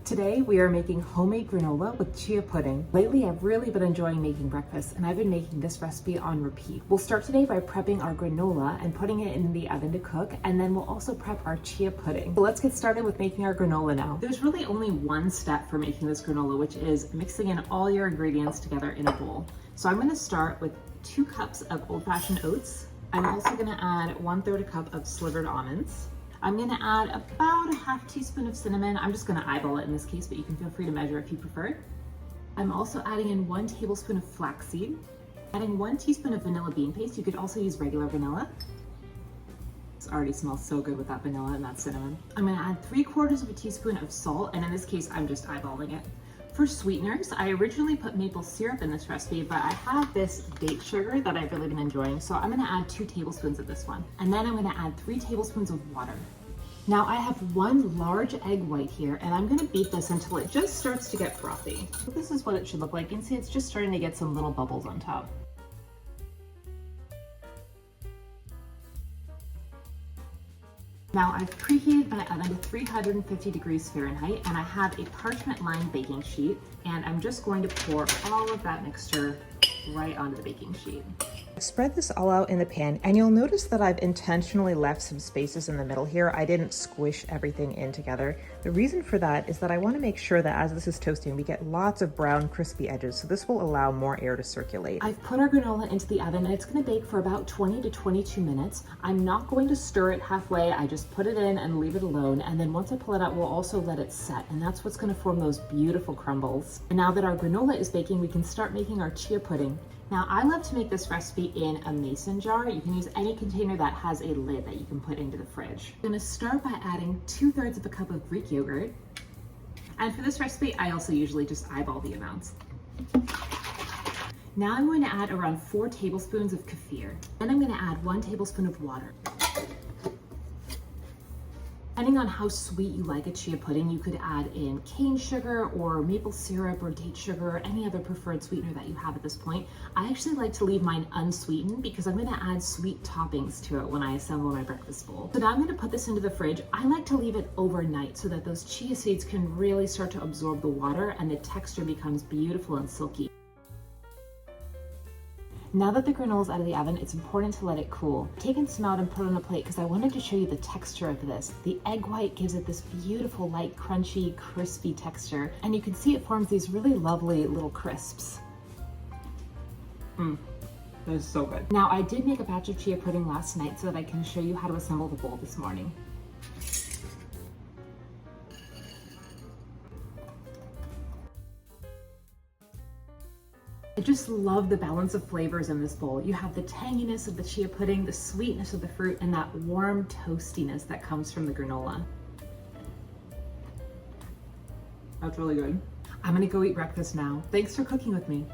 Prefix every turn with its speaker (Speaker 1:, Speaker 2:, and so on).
Speaker 1: Today we are making homemade granola with chia pudding. Lately I've really been enjoying making breakfast and I've been making this recipe on repeat. We'll start today by prepping our granola and putting it in the oven to cook, and then we'll also prep our chia pudding. So let's get started with making our granola now. There's really only one step for making this granola, which is mixing in all your ingredients together in a bowl. So I'm going to start with 2 cups of old-fashioned oats. I'm also going to add 1/3 a cup of slivered almonds. I'm gonna add about a half teaspoon of cinnamon. I'm just gonna eyeball it in this case, but you can feel free to measure if you prefer. I'm also adding in 1 tablespoon of flaxseed, adding 1 teaspoon of vanilla bean paste. You could also use regular vanilla. This already smells so good with that vanilla and that cinnamon. I'm gonna add 3/4 of a teaspoon of salt, and in this case, I'm just eyeballing it. For sweeteners, I originally put maple syrup in this recipe, but I have this date sugar that I've really been enjoying, so I'm gonna add 2 tablespoons of this one. And then I'm gonna add 3 tablespoons of water. Now I have 1 large egg white here, and I'm gonna beat this until it just starts to get frothy. So this is what it should look like. You can see it's just starting to get some little bubbles on top. Now I've preheated my oven to 350 degrees Fahrenheit, and I have a parchment lined baking sheet, and I'm just going to pour all of that mixture right onto the baking sheet. I've spread this all out in the pan, and you'll notice that I've intentionally left some spaces in the middle here. I didn't squish everything in together. The reason for that is that I want to make sure that as this is toasting, we get lots of brown crispy edges, so this will allow more air to circulate. I've put our granola into the oven, and it's going to bake for about 20 to 22 minutes. I'm not going to stir it halfway. I just put it in and leave it alone, and then once I pull it out, we'll also let it set, and that's what's going to form those beautiful crumbles. And now that our granola is baking, we can start making our chia pudding. Now, I love to make this recipe in a mason jar. You can use any container that has a lid that you can put into the fridge. I'm gonna start by adding 2/3 of a cup of Greek yogurt. And for this recipe, I also usually just eyeball the amounts. Now I'm going to add around 4 tablespoons of kefir. Then I'm gonna add 1 tablespoon of water. Depending on how sweet you like a chia pudding, you could add in cane sugar or maple syrup or date sugar or any other preferred sweetener that you have at this point. I actually like to leave mine unsweetened because I'm gonna add sweet toppings to it when I assemble my breakfast bowl. So now I'm gonna put this into the fridge. I like to leave it overnight so that those chia seeds can really start to absorb the water and the texture becomes beautiful and silky. Now that the granola is out of the oven, it's important to let it cool. I've taken some out and put it on a plate because I wanted to show you the texture of this. The egg white gives it this beautiful, light, crunchy, crispy texture, and you can see it forms these really lovely little crisps. That is so good. Now, I did make a batch of chia pudding last night so that I can show you how to assemble the bowl this morning. I just love the balance of flavors in this bowl. You have the tanginess of the chia pudding, the sweetness of the fruit, and that warm toastiness that comes from the granola. That's really good. I'm gonna go eat breakfast now. Thanks for cooking with me.